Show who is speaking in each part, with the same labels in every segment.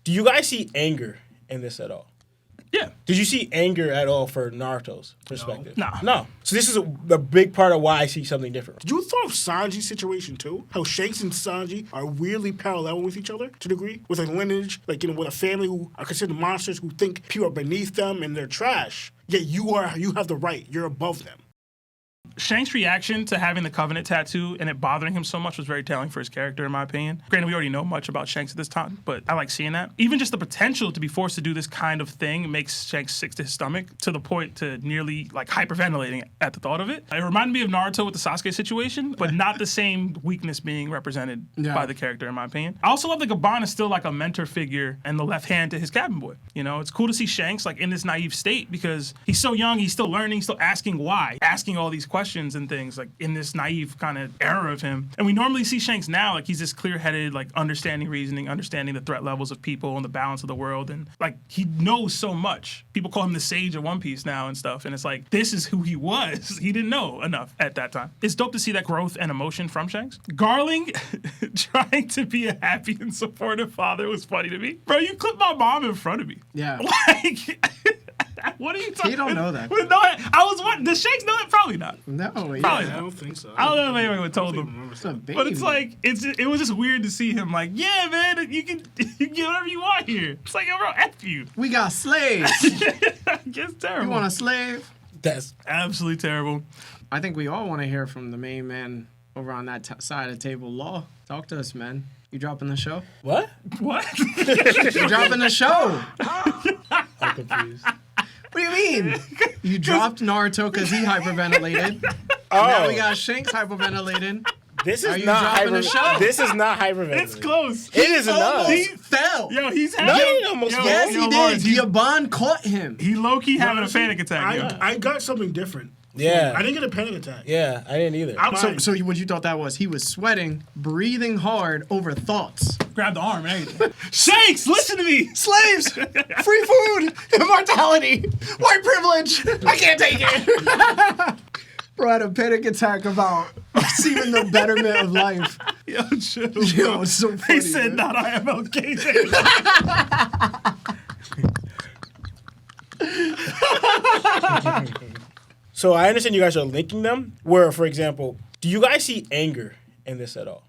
Speaker 1: Do you guys see anger in this at all?
Speaker 2: Yeah.
Speaker 1: Did you see anger at all for Naruto's perspective?
Speaker 2: No.
Speaker 1: So this is a big part of why I see something different.
Speaker 3: Did you thought of Sanji's situation too? How Shanks and Sanji are weirdly parallel with each other to a degree, with a lineage, like with a family who are considered monsters, who think people are beneath them and they're trash. Yet you have the right. You're above them.
Speaker 2: Shanks' reaction to having the Covenant tattoo and it bothering him so much was very telling for his character, in my opinion. Granted, we already know much about Shanks at this time, but I like seeing that. Even just the potential to be forced to do this kind of thing makes Shanks sick to his stomach, to the point to nearly like hyperventilating at the thought of it. It reminded me of Naruto with the Sasuke situation, but not the same weakness being represented by the character, in my opinion. I also love that Gaban is still like a mentor figure and the left hand to his cabin boy. You know, it's cool to see Shanks like in this naive state because he's so young, he's still learning, still asking why, asking all these questions and things like in this naive kind of era of him. And we normally see Shanks now like he's this clear-headed, like understanding reasoning, understanding the threat levels of people and the balance of the world, and like he knows so much. People call him the sage of One Piece now and stuff, and it's like this is who he was. He didn't know enough at that time. It's dope to see that growth and emotion from Shanks. Garling trying to be a happy and supportive father was funny to me. Bro, you clipped my mom in front of me.
Speaker 4: Yeah.
Speaker 2: Like what are you talking?
Speaker 4: He don't know that.
Speaker 2: Does Shanks know that? Probably not.
Speaker 4: No,
Speaker 2: Probably
Speaker 3: I
Speaker 2: not.
Speaker 3: don't think so.
Speaker 2: I don't know if anyone would told him.
Speaker 4: It's a baby.
Speaker 2: But it's like it was just weird to see him like, yeah, man, you can get whatever you want here. It's like, yo, bro, F you.
Speaker 4: We got slaves.
Speaker 2: It's terrible.
Speaker 4: You want a slave?
Speaker 1: That's
Speaker 2: absolutely terrible.
Speaker 4: I think we all want to hear from the main man over on that side of the table. Law, talk to us, man. You dropping the show?
Speaker 1: what?
Speaker 2: What?
Speaker 4: You dropping the show?
Speaker 1: I'm confused.
Speaker 4: What do you mean? You dropped Naruto because he hyperventilated.
Speaker 1: Oh,
Speaker 4: Now we got Shanks hyperventilating.
Speaker 1: this
Speaker 4: Are
Speaker 1: is
Speaker 4: you
Speaker 1: not
Speaker 4: dropping the show?
Speaker 1: This is not hyperventilating.
Speaker 2: It's close.
Speaker 1: It is enough.
Speaker 4: Almost fell.
Speaker 2: Yo, he's
Speaker 1: No,
Speaker 2: having.
Speaker 1: he almost fell.
Speaker 4: Yes, he
Speaker 2: Lawrence,
Speaker 4: did. Yaban caught him.
Speaker 2: He low key having a panic attack. Yo.
Speaker 3: I got something different.
Speaker 1: Yeah.
Speaker 3: I didn't get a panic attack.
Speaker 1: Yeah, I didn't either.
Speaker 4: So what you thought that was? He was sweating, breathing hard over thoughts.
Speaker 2: Grab the arm and everything. Shanks, listen to me.
Speaker 4: Slaves, free food, immortality, white privilege. I can't take it. Bro had a panic attack about receiving the betterment of life.
Speaker 2: Yo, chill.
Speaker 4: Yo, it's so funny.
Speaker 2: He said,
Speaker 4: man.
Speaker 2: not IMLK.
Speaker 1: So I understand you guys are linking them. Where, for example, do you guys see anger in this at all?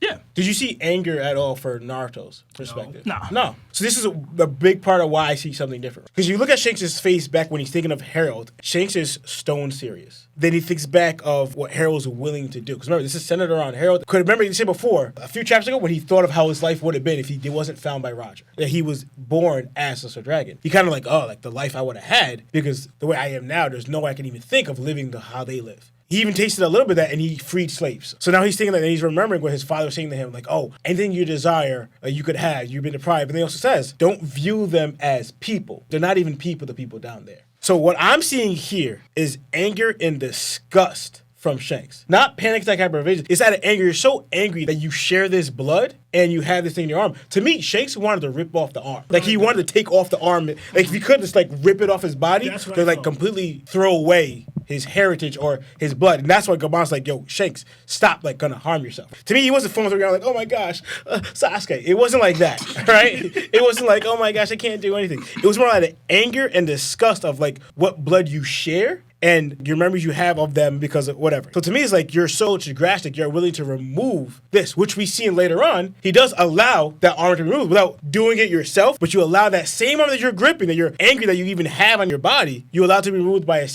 Speaker 2: Yeah.
Speaker 1: Did you see anger at all for Naruto's perspective?
Speaker 2: No.
Speaker 1: So this is a big part of why I see something different. Because you look at Shanks' face back when he's thinking of Harold, Shanks is stone serious. Then he thinks back of what Harold's willing to do. Because remember, this is centered around Harold. Could remember you said before, a few chapters ago, when he thought of how his life would have been if he wasn't found by Roger. That he was born as a dragon. He kind of like, oh, like the life I would have had, because the way I am now, there's no way I can even think of living how they live. He even tasted a little bit of that, and he freed slaves. So now he's thinking that, and he's remembering what his father was saying to him, like, oh, anything you desire, you could have. You've been deprived. And he also says, don't view them as people. They're not even people, the people down there. So what I'm seeing here is anger and disgust from Shanks. Not panic attack hypervision. It's out of anger. You're so angry that you share this blood and you have this thing in your arm. To me, Shanks wanted to rip off the arm. Like, he wanted to take off the arm. Like, if he could just, like, rip it off his body, to, like, completely throw away his heritage or his blood. And that's why Gaban's like, yo, Shanks, stop, like, gonna harm yourself. To me, he wasn't falling around like, oh my gosh, Sasuke. It wasn't like that, right? It wasn't like, oh my gosh, I can't do anything. It was more like the anger and disgust of, like, what blood you share and your memories you have of them because of whatever. So to me, it's like you're so drastic, you're willing to remove this, which we see later on. He does allow that armor to be removed without doing it yourself, but you allow that same armor that you're gripping, that you're angry that you even have on your body, you allow it to be removed by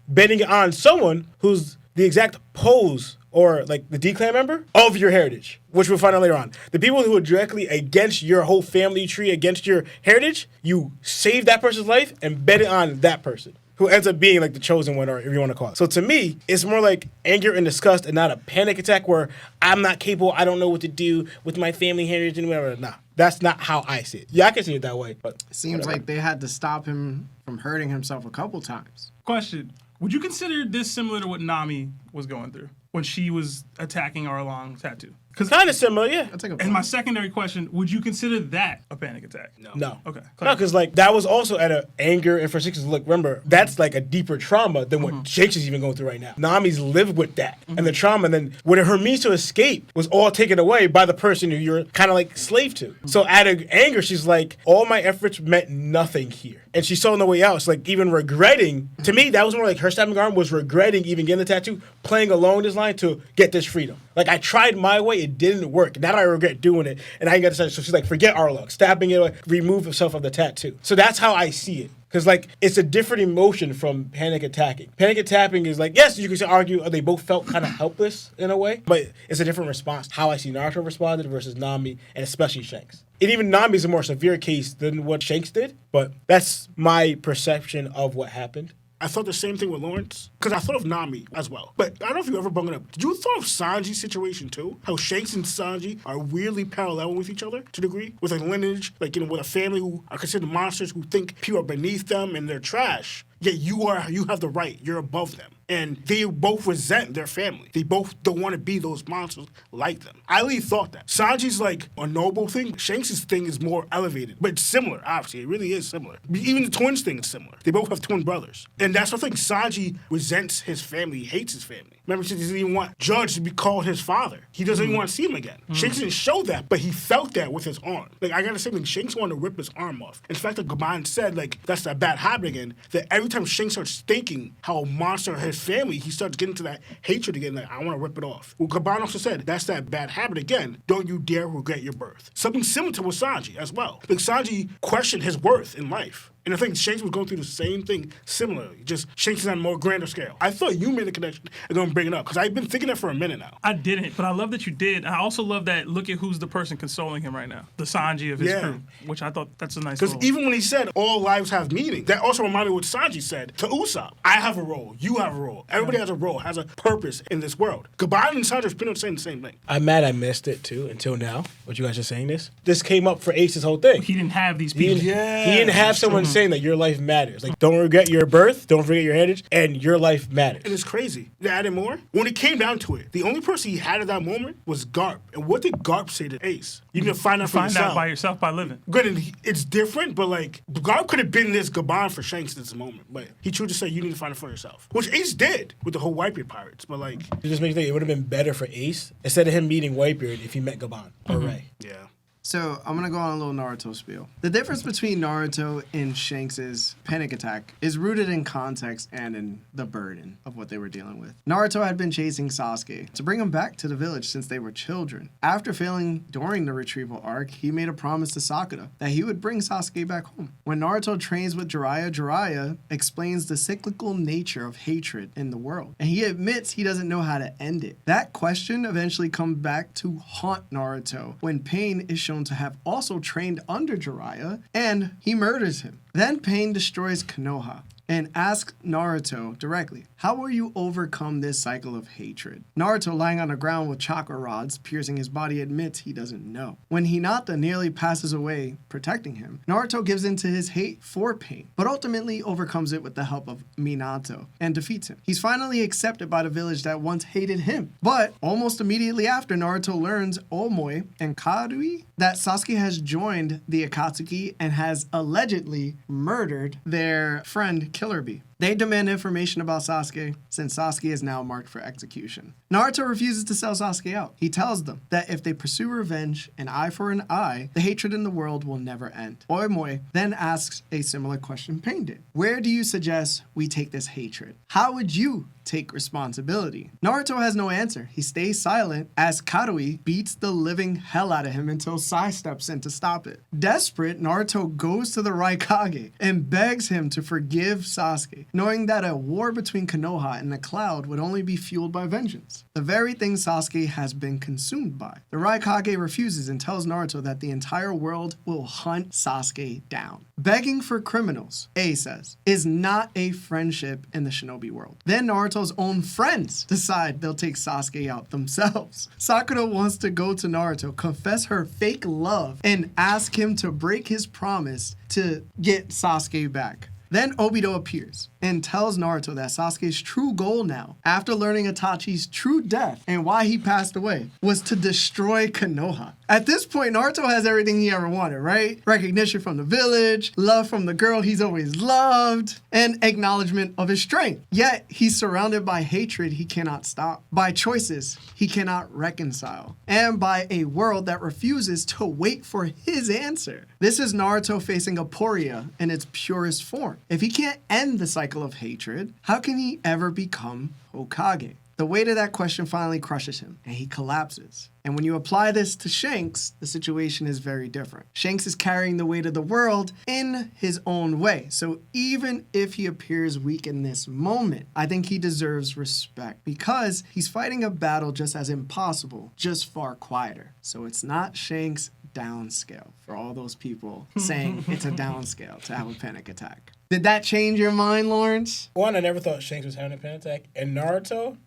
Speaker 1: bending it on someone who's the exact pose or like the D-clan member of your heritage, which we'll find out later on. The people who are directly against your whole family tree, against your heritage, you save that person's life and bet it on that person, who ends up being like the chosen one, or if you want to call it. So to me, it's more like anger and disgust and not a panic attack where I'm not capable, I don't know what to do with my family heritage and whatever. Nah, that's not how I see it. Yeah, I can see it that way. But
Speaker 4: it seems like they had to stop him from hurting himself a couple times.
Speaker 2: Question. Would you consider this similar to what Nami was going through when she was attacking Arlong Tattoo?
Speaker 1: Kind of similar, yeah.
Speaker 4: That's like a
Speaker 2: And my secondary question, would you consider that a panic attack?
Speaker 1: No.
Speaker 2: Okay.
Speaker 1: No, because like that was also at an anger and frustration. Look, remember, that's like a deeper trauma than what Shanks is even going through right now. Nami's lived with that and the trauma, and then what her means to escape was all taken away by the person who you're kind of like slave to. So out of anger, she's like, all my efforts meant nothing here. And she saw no way out. It's like even regretting. To me, that was more like her stabbing arm was regretting even getting the tattoo, playing along this line to get this freedom. Like I tried my way, it didn't work. Now I regret doing it, and I ain't got to. So she's like, forget our luck, stabbing it, like, remove herself of the tattoo. So that's how I see it. Because, like, it's a different emotion from panic attacking. Panic attacking is like, yes, you could argue they both felt kind of helpless in a way, but it's a different response. How I see Naruto responded versus Nami, and especially Shanks. And even Nami is a more severe case than what Shanks did, but that's my perception of what happened.
Speaker 3: I thought the same thing with Lawrence, because I thought of Nami as well. But I don't know if you ever brought it up. Did you thought of Sanji's situation too? How Shanks and Sanji are weirdly parallel with each other to a degree? With a lineage, like, with a family who are considered monsters, who think people are beneath them and they're trash. Yet you have the right. You're above them. And they both resent their family. They both don't want to be those monsters like them. I really thought that. Sanji's like a noble thing. Shanks' thing is more elevated. But it's similar, obviously. It really is similar. Even the twins thing is similar. They both have twin brothers. And that's the thing. Sanji resents his family. He hates his family. Remember, he doesn't even want Judge to be called his father. He doesn't even want to see him again. Shanks didn't show that, but he felt that with his arm. Like, I gotta say, like, Shanks wanted to rip his arm off. In fact, like Gaban said, like, that's that bad habit again, that every time Shanks starts thinking how a monster his family, he starts getting to that hatred again, like, I want to rip it off. Well, Gaban also said, that's that bad habit again. Don't you dare regret your birth. Something similar to with Sanji as well. Like, Sanji questioned his worth in life. And I think Shanks was going through the same thing similarly, just Shanks is on a more grander scale. I thought you made a connection and going to bring it up, because I've been thinking that for a minute now.
Speaker 2: I didn't, but I love that you did. I also love that, look at who's the person consoling him right now, the Sanji of his crew, which I thought that's a nice
Speaker 3: Because even when he said all lives have meaning, that also reminded me what Sanji said to Usopp. I have a role, you have a role, everybody has a role, has a purpose in this world. Gaban and Sanji are pretty much saying the same thing.
Speaker 1: I'm mad I missed it too until now, but you guys are saying this. This came up for Ace's whole thing.
Speaker 2: he didn't have these
Speaker 1: He
Speaker 2: people.
Speaker 1: didn't have someone saying that your life matters. Like, don't regret your birth, don't forget your heritage, and your life matters.
Speaker 3: And it's crazy. They added more. When it came down to it, the only person he had at that moment was Garp. And what did Garp say to Ace? You need to find out for
Speaker 2: Find
Speaker 3: yourself.
Speaker 2: out by yourself by living.
Speaker 3: Granted, it's different, but like, Garp could have been this Gaban for Shanks at this moment. But he chose to say, you need to find it for yourself. Which Ace did with the whole Whitebeard pirates. But like,
Speaker 1: It just makes me think it would have been better for Ace instead of him meeting Whitebeard if he met Gaban or Ray.
Speaker 3: yeah.
Speaker 4: So I'm gonna go on a little Naruto spiel. The difference between Naruto and Shanks' panic attack is rooted in context and in the burden of what they were dealing with. Naruto had been chasing Sasuke to bring him back to the village since they were children. After failing during the retrieval arc, he made a promise to Sakura that he would bring Sasuke back home. When Naruto trains with Jiraiya explains the cyclical nature of hatred in the world, and he admits he doesn't know how to end it. That question eventually comes back to haunt Naruto when Pain is shown to have also trained under Jiraiya, and he murders him. Then Pain destroys Konoha and asks Naruto directly, how will you overcome this cycle of hatred? Naruto, lying on the ground with chakra rods piercing his body, admits he doesn't know. When Hinata nearly passes away protecting him, Naruto gives in to his hate for Pain, but ultimately overcomes it with the help of Minato and defeats him. He's finally accepted by the village that once hated him. But almost immediately after, Naruto learns Omoi and Karui that Sasuke has joined the Akatsuki and has allegedly murdered their friend Killer Bee. They demand information about Sasuke, since Sasuke is now marked for execution. Naruto refuses to sell Sasuke out. He tells them that if they pursue revenge, an eye for an eye, the hatred in the world will never end. Omoi then asks a similar question Pain did. Where do you suggest we take this hatred? How would you take responsibility? Naruto has no answer. He stays silent as Karui beats the living hell out of him until Sai steps in to stop it. Desperate, Naruto goes to the Raikage and begs him to forgive Sasuke, knowing that a war between Konoha and the Cloud would only be fueled by vengeance, the very thing Sasuke has been consumed by. The Raikage refuses and tells Naruto that the entire world will hunt Sasuke down. Begging for criminals, A says, is not a friendship in the shinobi world. Then Naruto's own friends decide they'll take Sasuke out themselves. Sakura wants to go to Naruto, confess her fake love, and ask him to break his promise to get Sasuke back. Then Obito appears and tells Naruto that Sasuke's true goal now, after learning Itachi's true death and why he passed away, was to destroy Konoha. At this point, Naruto has everything he ever wanted, right? Recognition from the village, love from the girl he's always loved, and acknowledgement of his strength. Yet, he's surrounded by hatred he cannot stop, by choices he cannot reconcile, and by a world that refuses to wait for his answer. This is Naruto facing aporia in its purest form. If he can't end the cycle of hatred, how can he ever become Hokage? The weight of that question finally crushes him, and he collapses. And when you apply this to Shanks, the situation is very different. Shanks is carrying the weight of the world in his own way. So even if he appears weak in this moment, I think he deserves respect because he's fighting a battle just as impossible, just far quieter. So it's not Shanks' downscale for all those people saying it's a downscale to have a panic attack. Did that change your mind, Lawrence?
Speaker 1: One, I never thought Shanks was having a panic attack. And Naruto,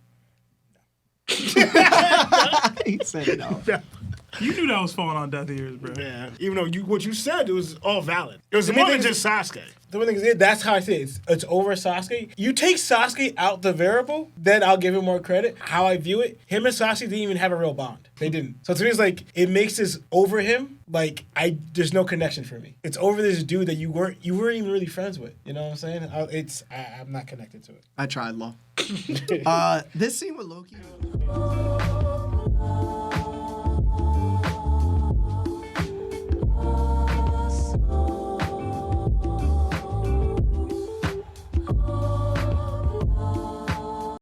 Speaker 4: He said no.
Speaker 2: You knew that was falling on deaf ears, bro.
Speaker 3: Yeah. Even though what you said, it was all valid. It was more than just Sasuke.
Speaker 1: the one thing is, that's how I see it. It's over Sasuke. You take Sasuke out the variable, then I'll give him more credit. How I view it, him and Sasuke didn't even have a real bond. They didn't. So to me, it's like, it makes this over him, like, there's no connection for me. It's over this dude that you weren't even really friends with. You know what I'm saying? I'm not connected to it.
Speaker 4: I tried, Law. This scene with Loki.